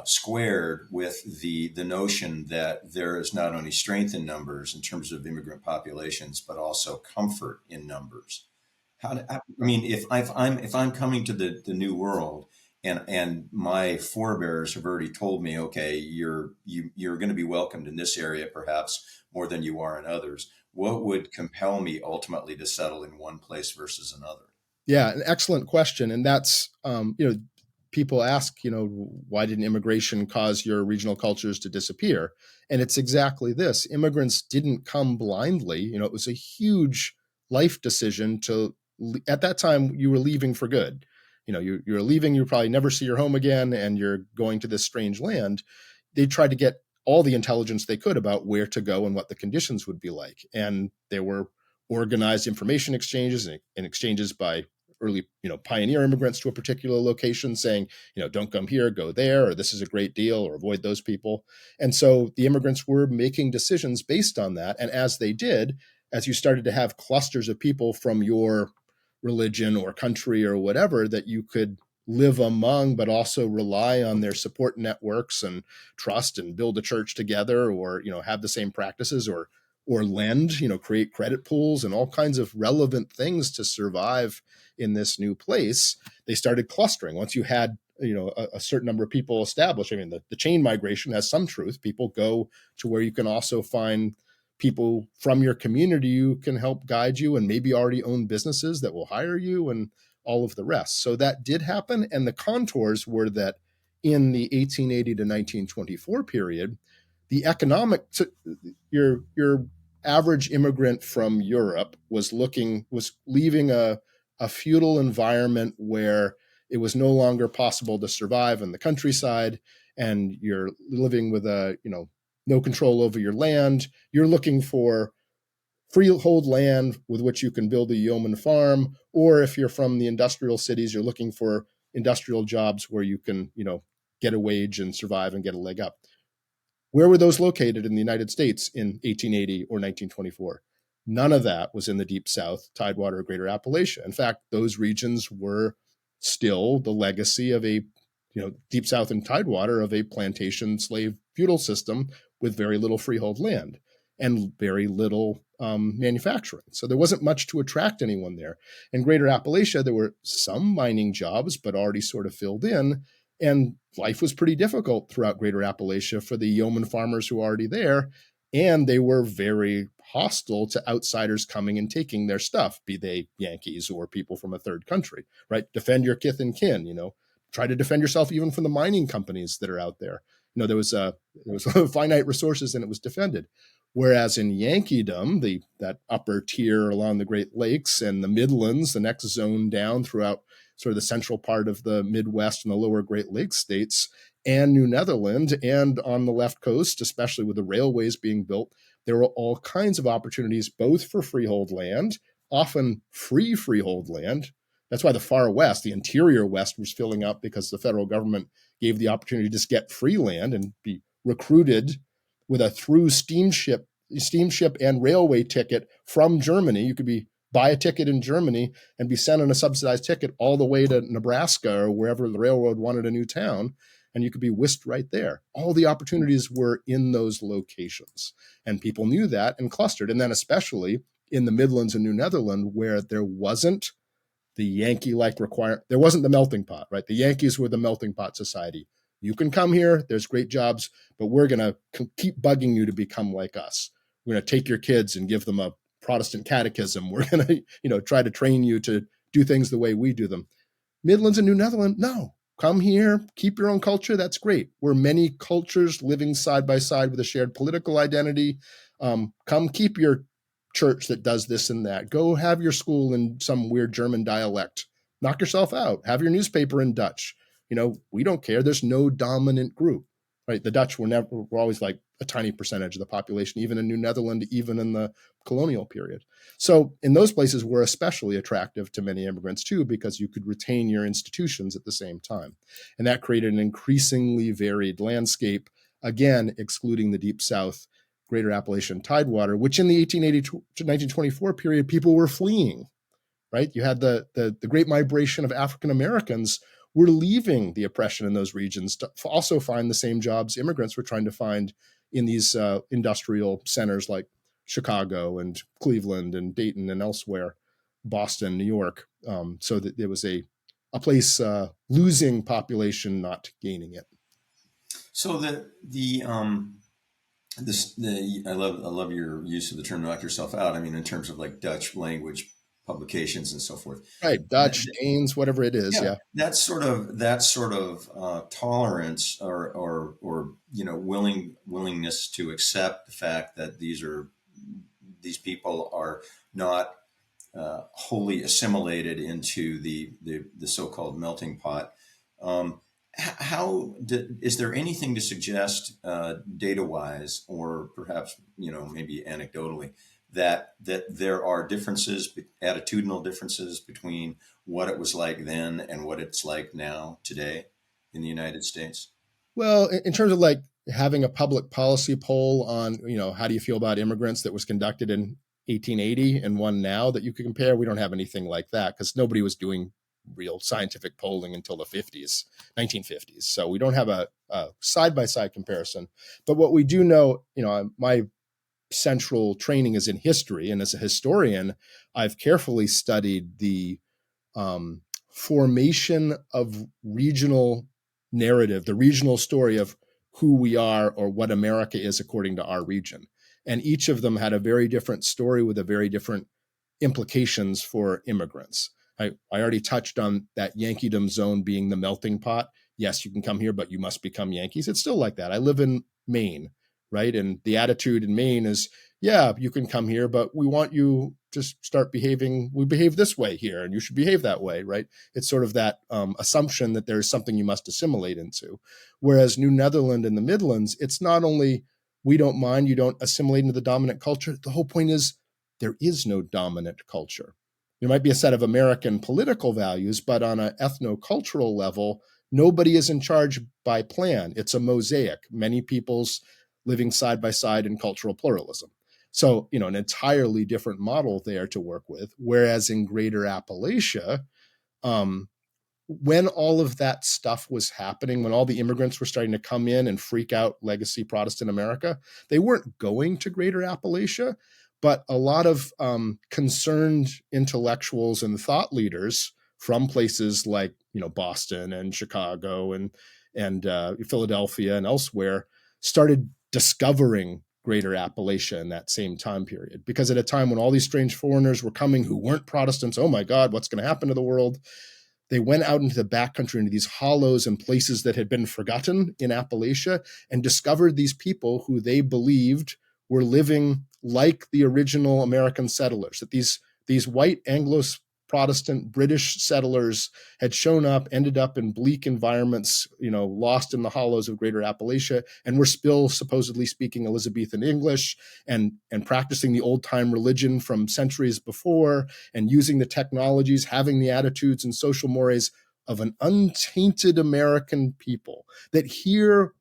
squared with the notion that there is not only strength in numbers in terms of immigrant populations, but also comfort in numbers? If I'm coming to the new world and my forebears have already told me, okay, you're going to be welcomed in this area perhaps more than you are in others, what would compel me ultimately to settle in one place versus another? Yeah, an excellent question. And that's, people ask, why didn't immigration cause your regional cultures to disappear? And it's exactly this. Immigrants didn't come blindly. It was a huge life decision at that time, you were leaving for good. You're leaving, you probably never see your home again, and you're going to this strange land. They tried to get all the intelligence they could about where to go and what the conditions would be like. And there were organized information exchanges and exchanges by early, pioneer immigrants to a particular location saying, don't come here, go there, or this is a great deal, or avoid those people. And so the immigrants were making decisions based on that. And as they did, as you started to have clusters of people from your religion or country or whatever that you could live among, but also rely on their support networks and trust and build a church together, or, have the same practices, or lend, create credit pools and all kinds of relevant things to survive in this new place. They started clustering. Once you had, a certain number of people established, the chain migration has some truth. People go to where you can also find people from your community who can help guide you and maybe already own businesses that will hire you and all of the rest. So that did happen. And the contours were that in the 1880 to 1924 period, the economic, your average immigrant from Europe was leaving a feudal environment where it was no longer possible to survive in the countryside. and you're living with no control over your land. You're looking for freehold land with which you can build a yeoman farm, or if you're from the industrial cities, you're looking for industrial jobs where you can, get a wage and survive and get a leg up. Where were those located in the United States in 1880 or 1924? None of that was in the Deep South, Tidewater, or Greater Appalachia. In fact, those regions were still the legacy of a, Deep South and Tidewater, of a plantation slave feudal system with very little freehold land and very little manufacturing. So there wasn't much to attract anyone there. In Greater Appalachia, there were some mining jobs, but already sort of filled in. And life was pretty difficult throughout Greater Appalachia for the yeoman farmers who were already there. And they were very hostile to outsiders coming and taking their stuff, be they Yankees or people from a third country, right? Defend your kith and kin, try to defend yourself even from the mining companies that are out there. There was finite resources and it was defended. Whereas in Yankeedom, that upper tier along the Great Lakes and the Midlands, the next zone down throughout sort of the central part of the Midwest and the lower Great Lakes states, and New Netherland, and on the left coast, especially with the railways being built, there were all kinds of opportunities, both for freehold land, often free freehold land. That's why the far west, the interior west, was filling up, because the federal government gave the opportunity to just get free land and be recruited with a through steamship and railway ticket from Germany. You could buy a ticket in Germany and be sent on a subsidized ticket all the way to Nebraska or wherever the railroad wanted a new town, and you could be whisked right there. All the opportunities were in those locations, and people knew that and clustered. And then especially in the Midlands and New Netherland, where there wasn't the Yankee-like requirement, there wasn't the melting pot, right? The Yankees were the melting pot society. You can come here, there's great jobs, but we're going to keep bugging you to become like us. We're going to take your kids and give them a Protestant catechism. We're going to, try to train you to do things the way we do them. Midlands and New Netherland, no. Come here, keep your own culture. That's great. We're many cultures living side by side with a shared political identity. Come keep your church that does this and that. Go have your school in some weird German dialect. Knock yourself out. Have your newspaper in Dutch. We don't care. There's no dominant group, right? The Dutch were always like a tiny percentage of the population, even in New Netherland, even in the colonial period. So in those places were especially attractive to many immigrants too, because you could retain your institutions at the same time. And that created an increasingly varied landscape, again, excluding the Deep South, Greater Appalachian Tidewater, which in the 1880 to 1924 period, people were fleeing, right? You had the great migration of African Americans were leaving the oppression in those regions to also find the same jobs immigrants were trying to find in these industrial centers like Chicago and Cleveland and Dayton and elsewhere, Boston, New York. So that there was a place losing population, not gaining it. So I love your use of the term "knock yourself out." I mean, in terms of like Dutch language publications and so forth. Right, Dutch, Danes, whatever it is. Yeah. That sort of tolerance or willingness to accept the fact that these people are not wholly assimilated into the so-called melting pot. Is there anything to suggest data-wise, or perhaps maybe anecdotally, that there are attitudinal differences between what it was like then and what it's like now today in the United States? Well, in terms of like having a public policy poll on, how do you feel about immigrants that was conducted in 1880 and one now that you could compare, we don't have anything like that because nobody was doing real scientific polling until the 1950s. So we don't have a side-by-side comparison. But what we do know, my central training is in history. And as a historian, I've carefully studied the formation of regional narrative, the regional story of who we are or what America is according to our region. And each of them had a very different story with a very different implications for immigrants. I already touched on that Yankeedom zone being the melting pot. Yes, you can come here, but you must become Yankees. It's still like that. I live in Maine, right? And the attitude in Maine is, yeah, you can come here, but we want you just start behaving, we behave this way here and you should behave that way, right? It's sort of that assumption that there's something you must assimilate into. Whereas New Netherland and the Midlands, it's not only we don't mind, you don't assimilate into the dominant culture. The whole point is there is no dominant culture. There might be a set of American political values, but on an ethno-cultural level, nobody is in charge by plan. It's a mosaic, many peoples living side by side in cultural pluralism. So, an entirely different model there to work with. Whereas in Greater Appalachia, when all of that stuff was happening, when all the immigrants were starting to come in and freak out legacy Protestant America, they weren't going to Greater Appalachia, but a lot of concerned intellectuals and thought leaders from places like, Boston and Chicago and Philadelphia and elsewhere started discovering Greater Appalachia in that same time period. Because at a time when all these strange foreigners were coming who weren't Protestants, oh my God, what's going to happen to the world? They went out into the backcountry, into these hollows and places that had been forgotten in Appalachia, and discovered these people who they believed were living like the original American settlers, that these white Anglo-Protestant British settlers had shown up, ended up in bleak environments, lost in the hollows of Greater Appalachia, and were still supposedly speaking Elizabethan English and practicing the old-time religion from centuries before, and using the technologies, having the attitudes and social mores of an untainted American people that here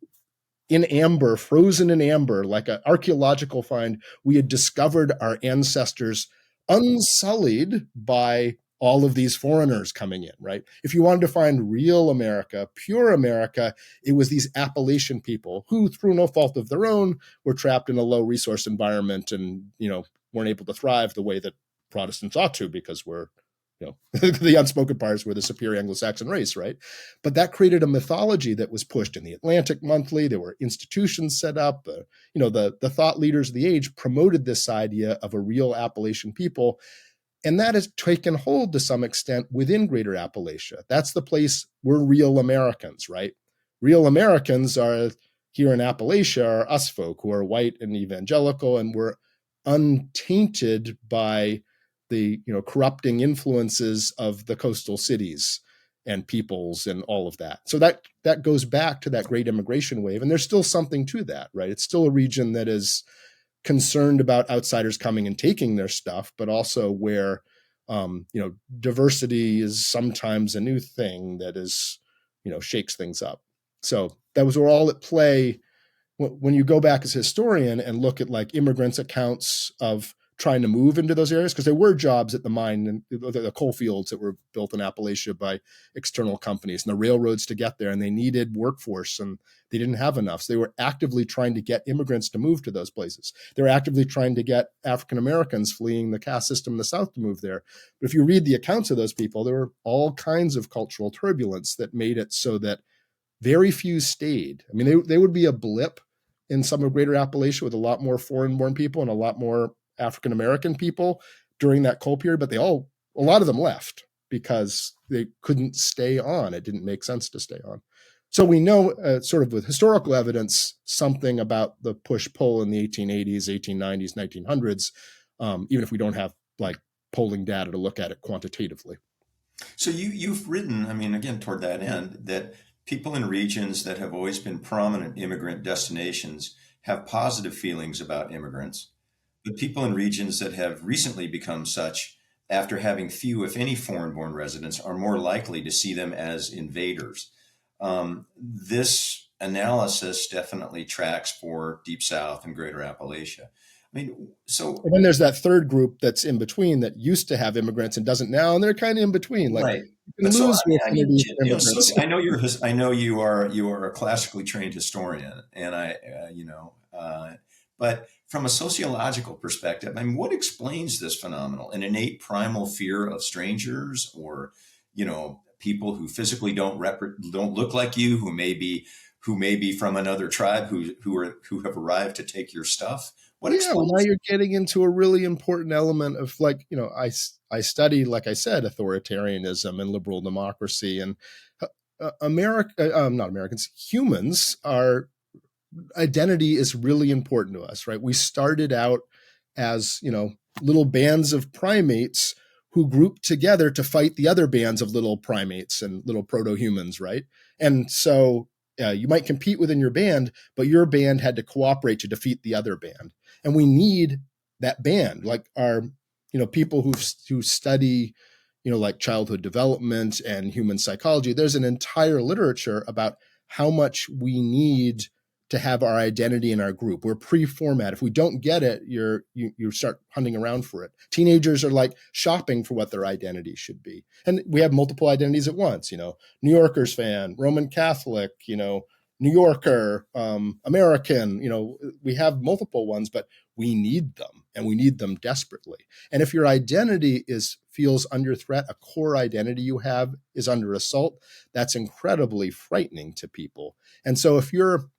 in amber, frozen in amber, like an archaeological find, we had discovered our ancestors unsullied by all of these foreigners coming in, right? If you wanted to find real America, pure America, it was these Appalachian people who, through no fault of their own, were trapped in a low resource environment and, weren't able to thrive the way that Protestants ought to, because we're, the unspoken parts were the superior Anglo-Saxon race, right? But that created a mythology that was pushed in the Atlantic Monthly. There were institutions set up. The thought leaders of the age promoted this idea of a real Appalachian people. And that has taken hold to some extent within Greater Appalachia. That's the place we're real Americans, right? Real Americans are here in Appalachia are us folk who are white and evangelical, and we're untainted by the corrupting influences of the coastal cities and peoples and all of that. So that goes back to that great immigration wave. And there's still something to that, right? It's still a region that is concerned about outsiders coming and taking their stuff, but also where diversity is sometimes a new thing that is, shakes things up. So that was all at play when you go back as a historian and look at like immigrants' accounts of trying to move into those areas, because there were jobs at the mine and the coal fields that were built in Appalachia by external companies and the railroads to get there, and they needed workforce and they didn't have enough. So they were actively trying to get immigrants to move to those places. They were actively trying to get African Americans fleeing the caste system in the South to move there. But if you read the accounts of those people, there were all kinds of cultural turbulence that made it so that very few stayed. I mean, they would be a blip in some of Greater Appalachia with a lot more foreign-born people and a lot more African American people during that coal period, but a lot of them left because they couldn't stay on. It didn't make sense to stay on. So we know sort of with historical evidence, something about the push-pull in the 1880s, 1890s, 1900s, even if we don't have like polling data to look at it quantitatively. So you've written, I mean, again, toward that end, that people in regions that have always been prominent immigrant destinations have positive feelings about immigrants. But people in regions that have recently become such, after having few, if any, foreign-born residents, are more likely to see them as invaders. This analysis definitely tracks for Deep South and Greater Appalachia. I mean, so and then there's that third group that's in between that used to have immigrants and doesn't now, and they're kind of in between. Like, right. you can lose with immigrants. I know you are a classically trained historian, and but from a sociological perspective, I mean, what explains this phenomenon? An innate primal fear of strangers, or people who physically don't look like you, who may be from another tribe, who have arrived to take your stuff. What explains? Now you're getting into a really important element of I study, like I said, authoritarianism and liberal democracy, and not Americans, humans are. Identity is really important to us, right? We started out as, little bands of primates who group together to fight the other bands of little primates and little proto-humans, right? And so you might compete within your band, but your band had to cooperate to defeat the other band. And we need that band, like our, people who study, like childhood development and human psychology. There's an entire literature about how much we need to have our identity in our group. We're pre-formatted. If we don't get it, you start hunting around for it. Teenagers are like shopping for what their identity should be. And we have multiple identities at once, New Yorkers fan, Roman Catholic, New Yorker, American, we have multiple ones, but we need them, and we need them desperately. And if your identity feels under threat, a core identity you have is under assault, that's incredibly frightening to people. And so if you're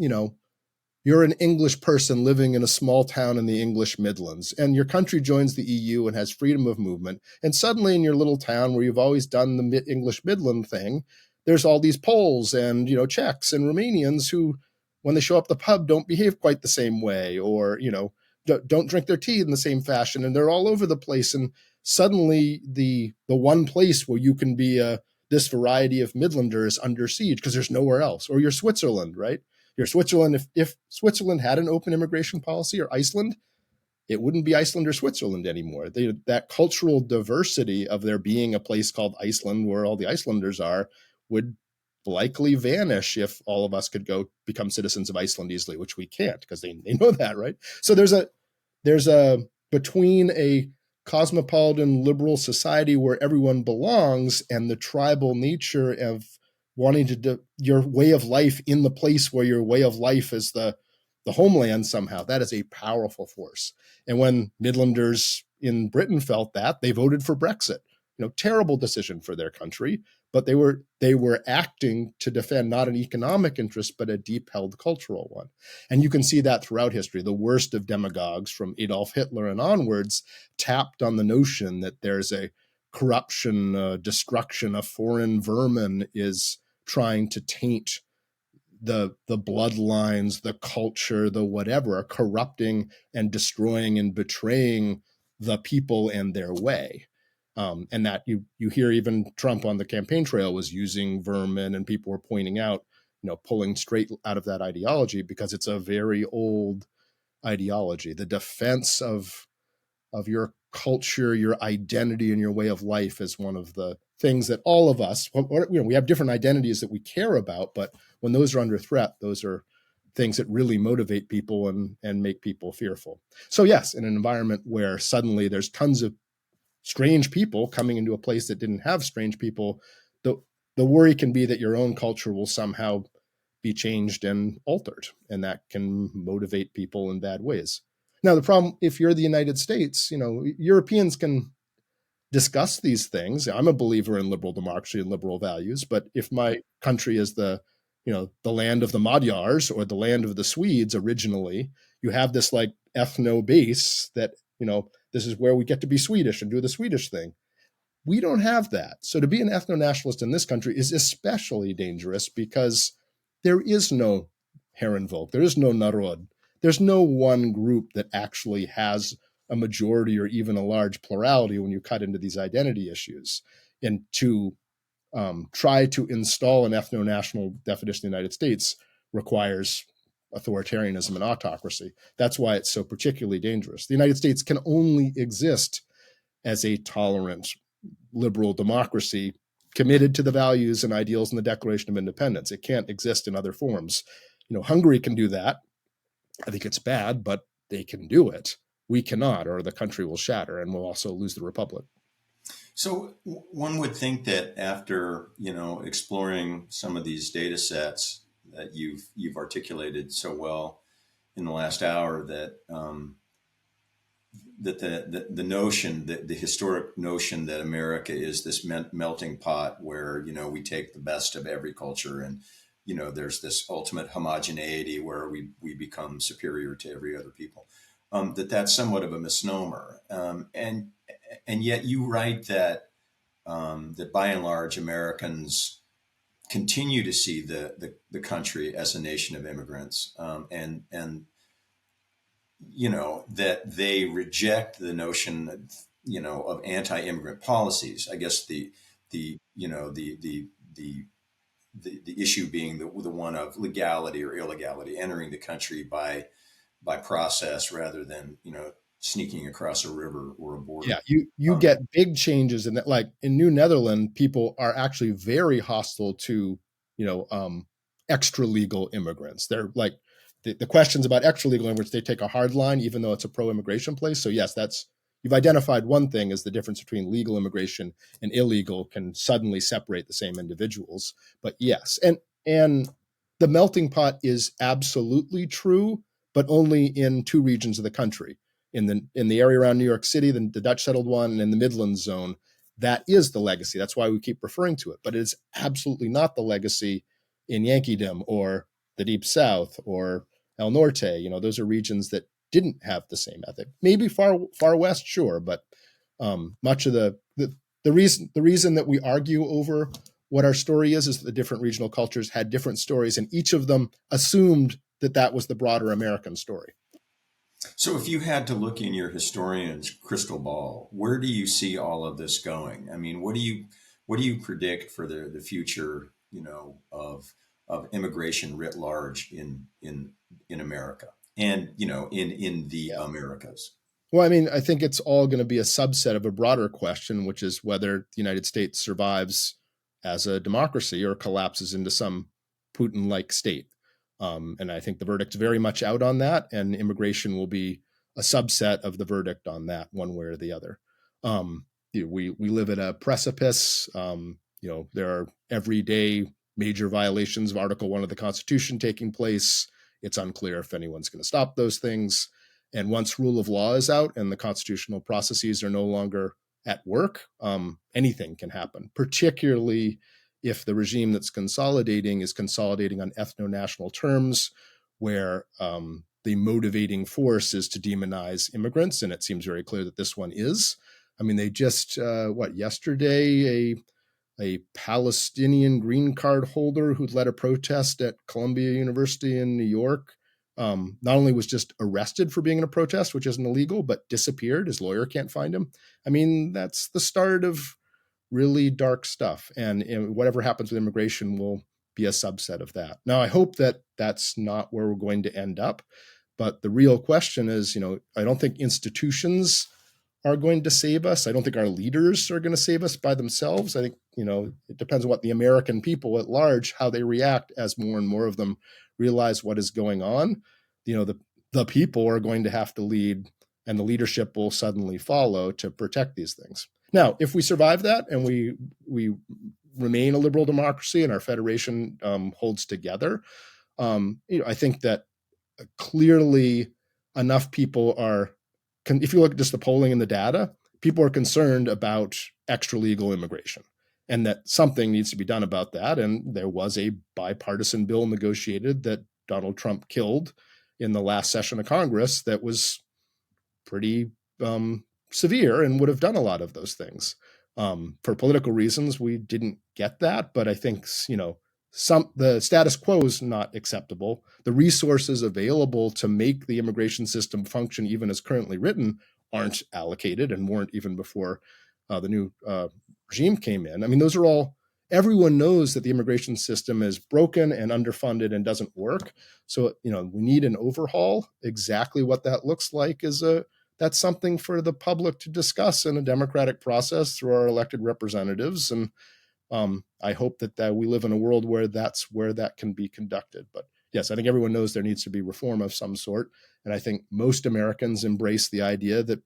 an English person living in a small town in the English Midlands, and your country joins the EU and has freedom of movement, and suddenly in your little town where you've always done the English Midland thing, there's all these Poles and, Czechs and Romanians who, when they show up at the pub, don't behave quite the same way, or, don't drink their tea in the same fashion, and they're all over the place. And suddenly the one place where you can be this variety of Midlander is under siege because there's nowhere else. Or you're Switzerland, right? You're Switzerland. If Switzerland had an open immigration policy, or Iceland, it wouldn't be Iceland or Switzerland anymore. That cultural diversity of there being a place called Iceland where all the Icelanders are would likely vanish if all of us could go become citizens of Iceland easily, which we can't because they know that, right? So there's a between a cosmopolitan liberal society where everyone belongs and the tribal nature of wanting to do your way of life in the place where your way of life is the homeland somehow. That is a powerful force. And when Midlanders in Britain felt that, they voted for Brexit. Terrible decision for their country, but they were acting to defend not an economic interest, but a deep held cultural one. And you can see that throughout history. The worst of demagogues from Adolf Hitler and onwards tapped on the notion that there's a corruption, destruction, a foreign vermin is trying to taint the bloodlines, the culture, the whatever, corrupting and destroying and betraying the people and their way. And that you hear even Trump on the campaign trail was using vermin, and people were pointing out, pulling straight out of that ideology because it's a very old ideology. The defense of your culture, your identity, and your way of life is one of the things that all of us, we have different identities that we care about, but when those are under threat, those are things that really motivate people and make people fearful. So yes, in an environment where suddenly there's tons of strange people coming into a place that didn't have strange people, the worry can be that your own culture will somehow be changed and altered, and that can motivate people in bad ways. Now, the problem, if you're the United States, Europeans can discuss these things. I'm a believer in liberal democracy and liberal values, but if my country is the land of the Magyars or the land of the Swedes originally, you have this like ethno base that, this is where we get to be Swedish and do the Swedish thing. We don't have that. So to be an ethno-nationalist in this country is especially dangerous because there is no Herrenvolk, there is no Narod, there's no one group that actually has a majority or even a large plurality when you cut into these identity issues. And to try to install an ethno-national definition in the United States requires authoritarianism and autocracy. That's why it's so particularly dangerous. The United States can only exist as a tolerant, liberal democracy committed to the values and ideals in the Declaration of Independence. It can't exist in other forms. Hungary can do that. I think it's bad, but they can do it. We cannot, or the country will shatter and we'll also lose the republic. So one would think that after, exploring some of these data sets that you've articulated so well in the last hour, that that the notion, the historic notion that America is this melting pot where, we take the best of every culture and, there's this ultimate homogeneity where we become superior to every other people, that's somewhat of a misnomer. And yet you write that that by and large Americans continue to see the country as a nation of immigrants, and that they reject the notion, of anti-immigrant policies. I guess the you know the issue being the one of legality or illegality, entering the country by process rather than sneaking across a river or a border. Yeah, you Um, get big changes in that. Like in New Netherlands, people are actually very hostile to, you know, extra legal immigrants. They're like the questions about extra legal immigrants, they take a hard line, even though it's a pro-immigration place. So yes, that's you've identified one thing as the difference between legal immigration and illegal can suddenly separate the same individuals. But yes, and the melting pot is absolutely true, but only in two regions of the country in the area around New York City, the Dutch settled one, and in the Midlands zone. That is the legacy. That's why we keep referring to it. But it is absolutely not the legacy in Yankeedom or the Deep South or El Norte. Those are regions that didn't have the same ethic. Maybe far west, sure, but much of the reason that we argue over what our story is that the different regional cultures had different stories, and each of them assumed that that was the broader American story. so if you had to look in your historian's crystal ball, where do you see all of this going? I mean, what do you predict for the future, of immigration writ large in America and in the Yeah. Americas? Well, I mean, I think it's all going to be a subset of a broader question, which is whether the United States survives as a democracy or collapses into some Putin like state. And I think the verdict's very much out on that, and immigration will be a subset of the verdict on that, one way or the other. We live at a precipice. There are everyday major violations of Article 1 of the Constitution taking place. It's unclear if anyone's going to stop those things. And once rule of law is out and the constitutional processes are no longer at work, anything can happen, particularly if the regime that's consolidating is consolidating on ethno-national terms, where the motivating force is to demonize immigrants. And it seems very clear that this one is. I mean, they just, yesterday, a Palestinian green card holder who'd led a protest at Columbia University in New York not only was just arrested for being in a protest, which isn't illegal, but disappeared. His lawyer can't find him. I mean, that's the start of really dark stuff. And whatever happens with immigration will be a subset of that. Now, I hope that that's not where we're going to end up. But the real question is, I don't think institutions are going to save us. I don't think our leaders are going to save us by themselves. I think, it depends on what the American people at large, how they react as more and more of them realize what is going on. The people are going to have to lead, and the leadership will suddenly follow to protect these things. Now, if we survive that and we remain a liberal democracy and our federation holds together, I think that clearly enough people are, if you look at just the polling and the data, people are concerned about extra legal immigration and that something needs to be done about that. And there was a bipartisan bill negotiated that Donald Trump killed in the last session of Congress that was pretty severe and would have done a lot of those things. For political reasons, we didn't get that, but I think the status quo is not acceptable. The resources available to make the immigration system function, even as currently written, aren't allocated and weren't even before the new regime came in. I mean, those are all. Everyone knows that the immigration system is broken and underfunded and doesn't work. So, we need an overhaul. Exactly what that looks like that's something for the public to discuss in a democratic process through our elected representatives. And I hope that we live in a world where that's where that can be conducted. But yes, I think everyone knows there needs to be reform of some sort. And I think most Americans embrace the idea that,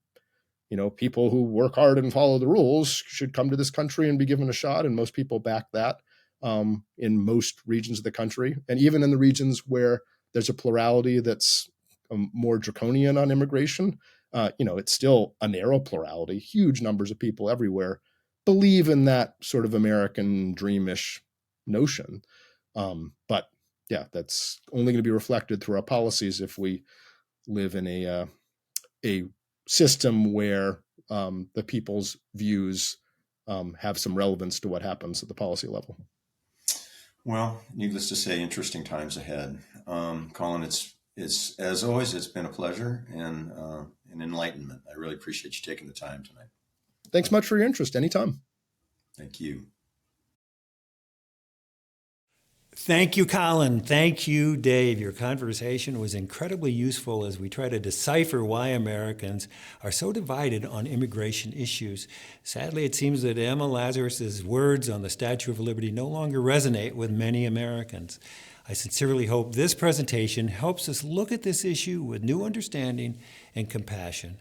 people who work hard and follow the rules should come to this country and be given a shot. And most people back that in most regions of the country. And even in the regions where there's a plurality that's more draconian on immigration, it's still a narrow plurality. Huge numbers of people everywhere believe in that sort of American dreamish notion. But yeah, that's only going to be reflected through our policies if we live in a system where the people's views have some relevance to what happens at the policy level. Well, needless to say, interesting times ahead. Colin, it's As always, it's been a pleasure and an enlightenment. I really appreciate you taking the time tonight. Thanks much for your interest. Anytime. Thank you. Thank you, Colin. Thank you, Dave. Your conversation was incredibly useful as we try to decipher why Americans are so divided on immigration issues. Sadly, it seems that Emma Lazarus's words on the Statue of Liberty no longer resonate with many Americans. I sincerely hope this presentation helps us look at this issue with new understanding and compassion.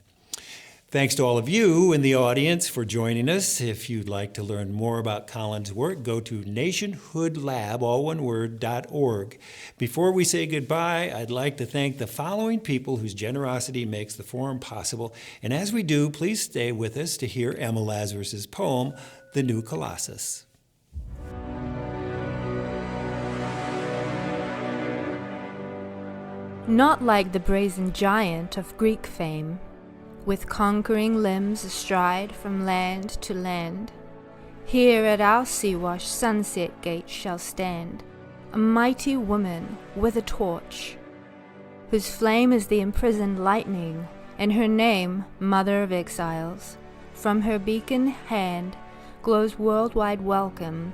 Thanks to all of you in the audience for joining us. If you'd like to learn more about Colin's work, go to nationhoodlab, all one word, .org. Before we say goodbye, I'd like to thank the following people whose generosity makes the forum possible. And as we do, please stay with us to hear Emma Lazarus's poem, The New Colossus. Not like the brazen giant of Greek fame, with conquering limbs astride from land to land, here at our sea-washed sunset gate shall stand a mighty woman with a torch, whose flame is the imprisoned lightning, and her name, Mother of Exiles. From her beacon hand glows worldwide welcome.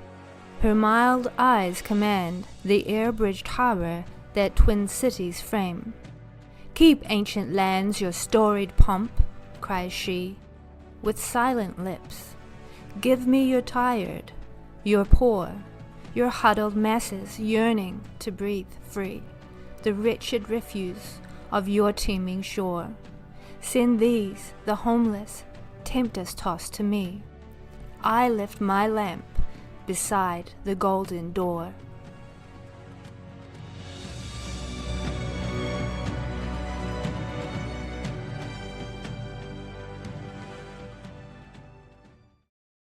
Her mild eyes command the air-bridged harbor that twin cities frame. Keep, ancient lands, your storied pomp, cries she, with silent lips. Give me your tired, your poor, your huddled masses yearning to breathe free, the wretched refuse of your teeming shore. Send these, the homeless, tempest tossed to me. I lift my lamp beside the golden door.